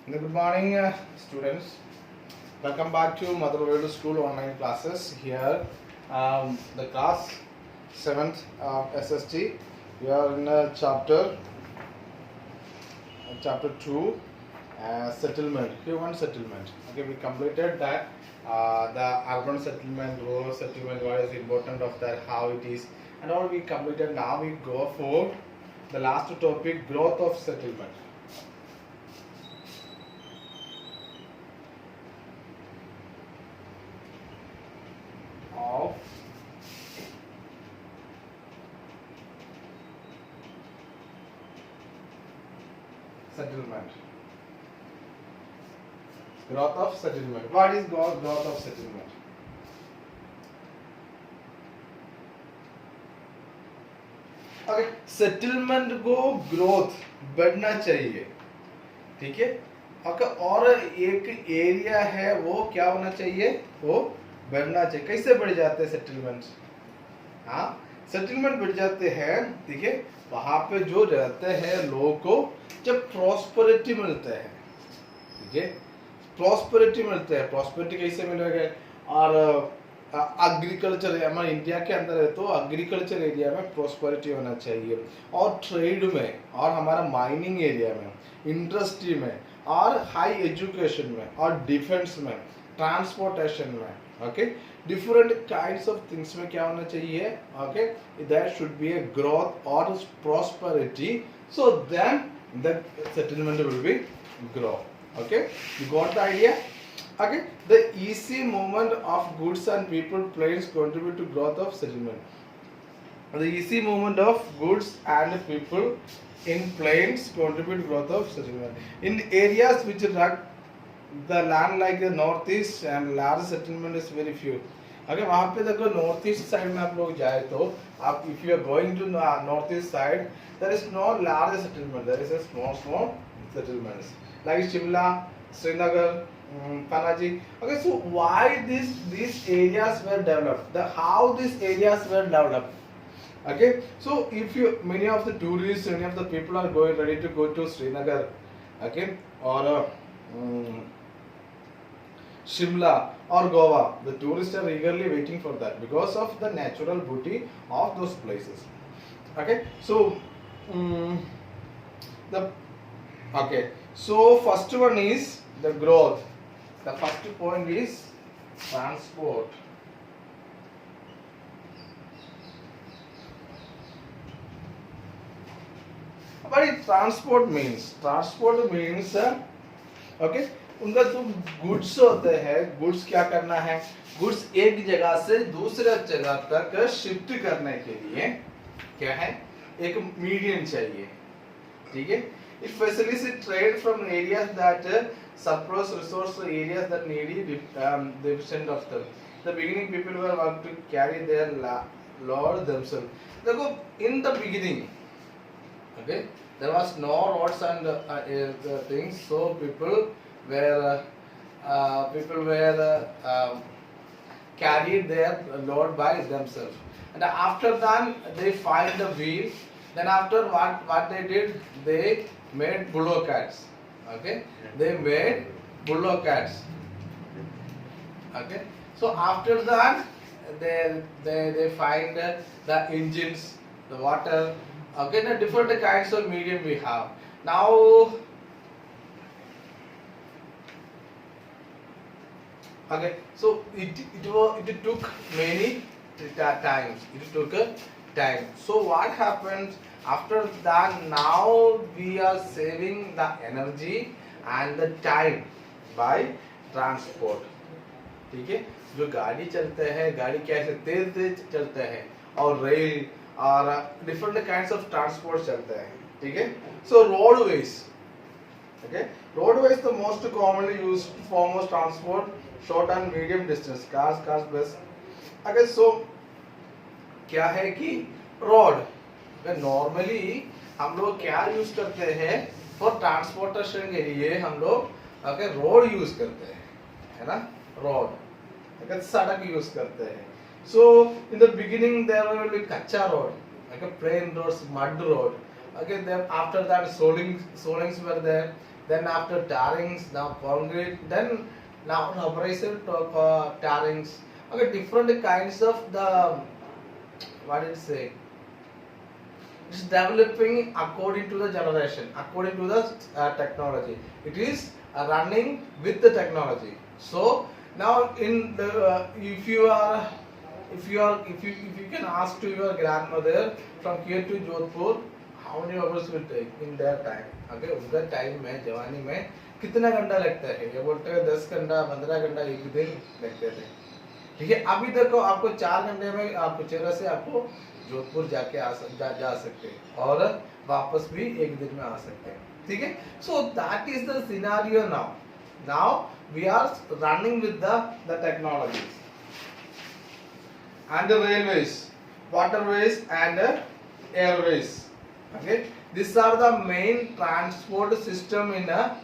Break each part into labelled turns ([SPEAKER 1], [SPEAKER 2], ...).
[SPEAKER 1] Good morning, students. Welcome back to Mother World School online classes. Here, the class 7th SST. We are in chapter 2, settlement, human settlement. Okay, we completed that. The urban settlement, rural settlement, what is important of that, how it is, and all we completed. Now we go for the last topic, growth of settlement. Of settlement. Growth of settlement. What is growth of settlement? Okay, settlement को growth बढ़ना चाहिए, ठीक है। Okay, और एक area है वो क्या होना चाहिए, वो बढ़ना चाहिए। कैसे बढ़ जाते हैं सेटलमेंट? हाँ, सेटलमेंट बढ़ जाते हैं, ठीक है, वहां पे जो रहते हैं लोगों को जब प्रॉस्पेरिटी मिलते हैं, ठीक है, प्रॉस्पेरिटी मिलते हैं। प्रॉस्पेरिटी कैसे मिलेगा? और एग्रीकल्चर, हमारे इंडिया के अंदर है तो एग्रीकल्चर एरिया में प्रॉस्पेरिटी होना चाहिए, और ट्रेड में, और हमारा माइनिंग एरिया में, इंडस्ट्री में, और हाई एजुकेशन में, और डिफेंस में, ट्रांसपोर्टेशन में, okay, different kinds of things में क्या होना चाहिए? Okay, there should be a growth और prosperity, so then the settlement will be grow. Okay, you got the idea? Okay, the easy movement of goods and people planes contribute to growth of settlement. The easy movement of goods and people in plains contribute growth of settlement. In areas which lack the land like the northeast and large settlement is very few. अगर वहाँ पे देखो north east side में आप लोग जाए तो आप if you are going to north east side there is no large settlement, there is a small settlements like Shimla, Srinagar, Panaji. Okay, so why these areas were developed? How these areas were developed? Okay, so if you many of the tourists, many of the people are going ready to go to Srinagar, okay, or Shimla or Goa, the tourists are eagerly waiting for that because of the natural beauty of those places. Okay, so the okay, so first one is the growth. The first point is transport. What is transport means? Transport means okay, उनका जो goods होते हैं, goods क्या करना है? Goods एक जगह से दूसरे जगह तक शिफ्ट करने के लिए क्या है? एक मीडियम चाहिए, ठीक है। It facilitates trade from areas that surplus resource areas that needy deficient of them. The beginning people were about to carry their load themselves. देखो, in the beginning, okay, there was no roads and things, so people were carried their load by themselves. And after that, they find the wheel. Then after what they did, they made bullock carts. Okay, they made bullock carts. Okay, so after that they find the engines, the water. Okay, the different kinds of medium we have now. Okay, so it took many times. It took a time. So what happens after that? Now we are saving the energy and the time by transport. ठीक है, जो गाड़ी चलते हैं, गाड़ी कैसे तेज तेज चलते हैं, और रेल और डिफरेंट काइंड्स ऑफ ट्रांसपोर्ट चलते हैं, ठीक है। सो roadways, okay, roadways the most commonly used form of transport short and medium distance, cars, bus. Okay, so क्या है कि रोड नॉर्मली हम लोग क्या यूज करते हैं फॉर ट्रांसपोर्टेशन के लिए? हम लोग ओके रोड यूज करते हैं, है ना, रोड, सड़क यूज करते हैं। So in the beginning there will be kachcha road, okay, plain roads, mud road, Okay, then after that solings were there, then after tarrings, now concrete, then now abrasive tarrings. Okay, different kinds of the, what did it say? It's developing according to the generation, according to the technology. It is running with the technology. So now in the if you can ask to your grandmother from here to Jodhpur, how many hours will take in their time? Okay, उनका time में जवानी में कितना घंटा लगता है? ये बोलते हैं 10 घंटा 15 घंटा एक दिन लगते थे. ठीक है, अभी देखो आपको 4 घंटे में आपको चेहरा से आपको जोधपुर जाके जा सकते हैं और वापस भी एक दिन में आ सकते हैं. ठीक है, so that is the scenario now we are running with the technologies and the railways, waterways and airways. Okay, these are the main transport system in a,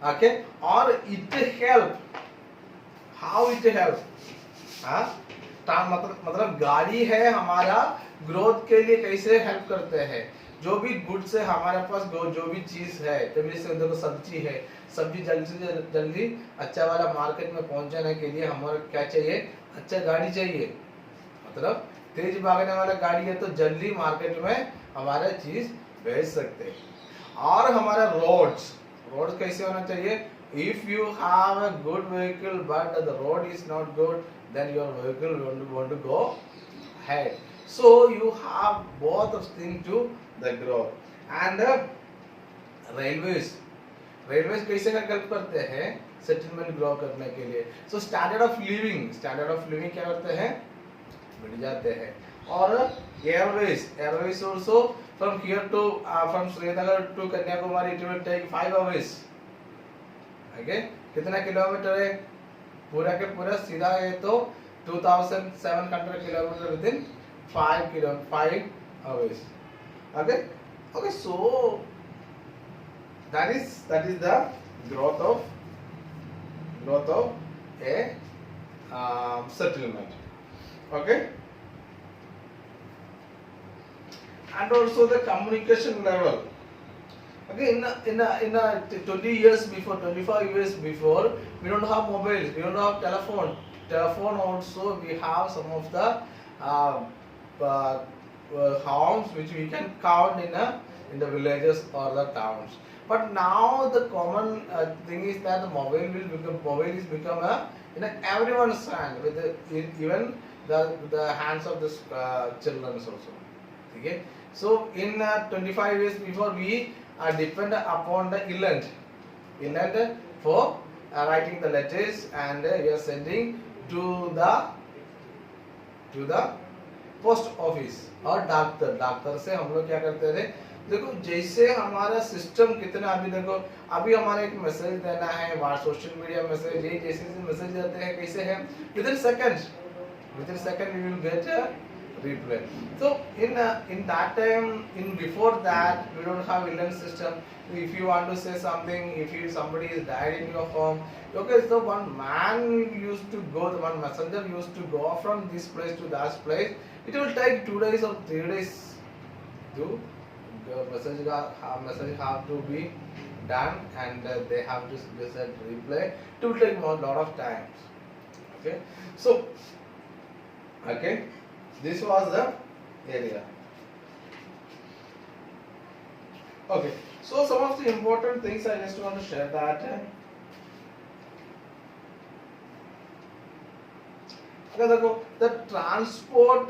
[SPEAKER 1] okay, or it help, how it help, हाँ, मतलब गाड़ी है हमारा growth के लिए कैसे help करते हैं. जो भी गुड्स है हमारे पास, जो भी चीज है, जैसे से देखो सब्जी है, सब्जी जल्दी से जल्दी अच्छा वाला मार्केट में पहुंचाने के लिए हमारा क्या चाहिए? अच्छा गाड़ी चाहिए. मतलब तेज भागने वाला गाड़ी है तो जल्दी मार्केट में हमारा चीज भेज सकते हैं. और हमारा रोड्स कैसे होना चाहिए? If you have a good vehicle but the road is not good, then your vehicle want to go ahead. So you have both of things to the growth. And railways कैसे help करते हैं settlement grow करने के लिए? So standard of living क्या करते हैं? बढ़ जाते हैं. और Airways also from here to from Srinagar to Kanyakumari it will take 5 hours. Okay, कितना किलोमीटर है? पूरा के पूरा सीधा है तो 2700 kilometre with in 5 hours. Okay, so that is the growth of a settlement. Okay, and also the communication level. Okay, in a 20 years before, 25 years before, we don't have mobiles, we don't have telephone. Also we have some of the homes which we can count in the villages or the towns. But now the common thing is that the mobile is become in everyone's hand, with even the hands of the children also. Okay, so in 25 years before we are dependent upon the inland for writing the letters, and we are sending to the post office और doctor से हम लोग क्या करते थे? देखो जैसे हमारा सिस्टम कितना, अभी देखो अभी हमारे एक मैसेज देना है, सोशल मीडिया मैसेज, ये जैसे मैसेज देते हैं कैसे है? Within second we will get a reply. So in that time, before that, we don't have inland system. If you want to say something, if somebody is died in your home, okay, so one messenger used to go from this place to that place. It will take 2 days or 3 days to message have to be done, and they have to send reply. It will take a lot of time. Okay, so okay, this was the area. Okay, so some of the important things I just want to share that the transport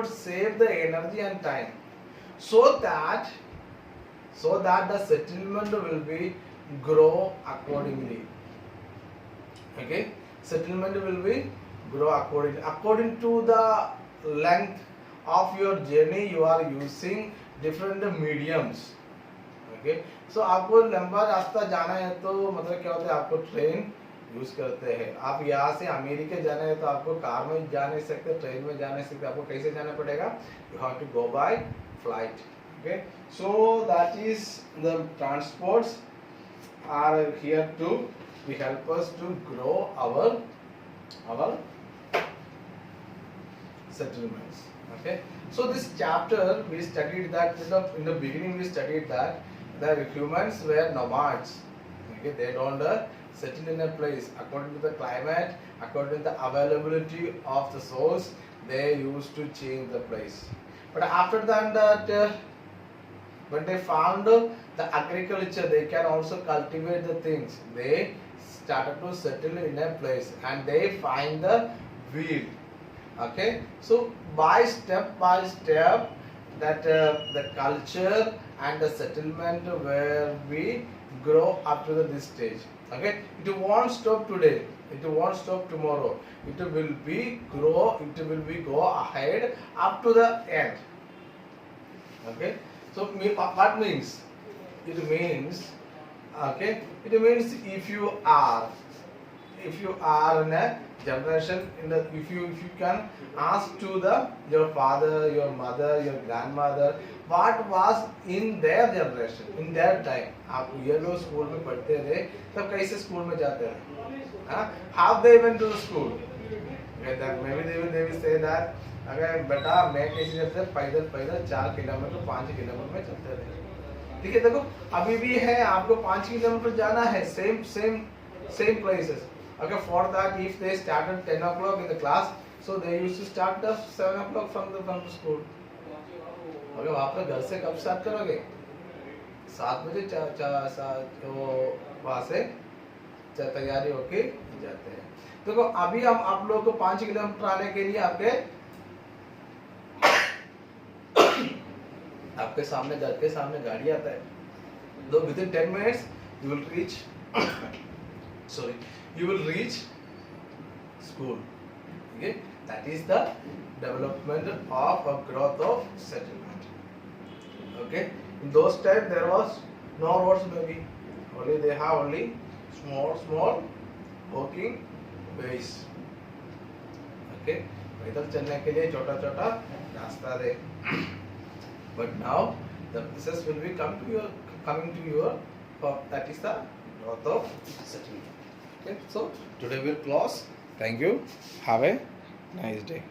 [SPEAKER 1] save the energy and time, so that the settlement will be grow accordingly. Okay, settlement will be grow according to the length of your journey. You are using different mediums. Okay, so आपको लंबा रास्ता जाना है तो मतलब क्या होता है, आपको ट्रेन यूज करते हैं. आप यहाँ से अमेरिका जाना है तो आपको कार में जा नहीं सकते, ट्रेन में जा नहीं सकते, आपको कैसे जाना पड़ेगा? You have to go by flight. Okay, so that is the transports are here to be help us to grow our settlements. Okay, so this chapter we studied that in the beginning we studied that the humans were nomads. Okay, they don't settle in a place according to the climate, according to the availability of the source. They used to change the place. But after that, when they found the agriculture, they can also cultivate the things. They started to settle in a place and they find the wheel. Okay, so by step that the culture and the settlement where we grow up to this stage. Okay, it won't stop today, it won't stop tomorrow, it will be go ahead up to the end. Okay, so what means it means, okay, it means if you are in a generation in the, if you can ask to the your father, your mother, your grandmother what was in their generation, in their time. आप ये लोग school में पढ़ते थे तब कैसे school में जाते थे, how they went to the school. Maybe they will say that अगर बेटा मैं कैसे चलते पैदल 4 किलोमीटर 5 किलोमीटर में चलते थे. ठीक है, देखो अभी भी है, आपको 5 किलोमीटर जाना है, same places. Okay, for that if they started 10 o'clock in the class, so they used to start the 7 o'clock from the school. Okay, आप लोग घर से कब स्टार्ट करोगे? 7 बजे वहाँ से तैयारी होके जाते हैं. देखो अभी हम आप लोगों को 5 किलोमीटर आने के लिए आपके सामने घर के सामने गाड़ी आता है, तो within 10 minutes you will reach you will reach school. Okay, that is the development of a growth of settlement. Okay, in those times there was no roads, maybe only they have only small walking ways. Okay, पैदल चलने के लिए छोटा रास्ता दे. But now the process will be coming to your that is the growth of settlement. Okay, so today we'll close. Thank you. Have a nice day.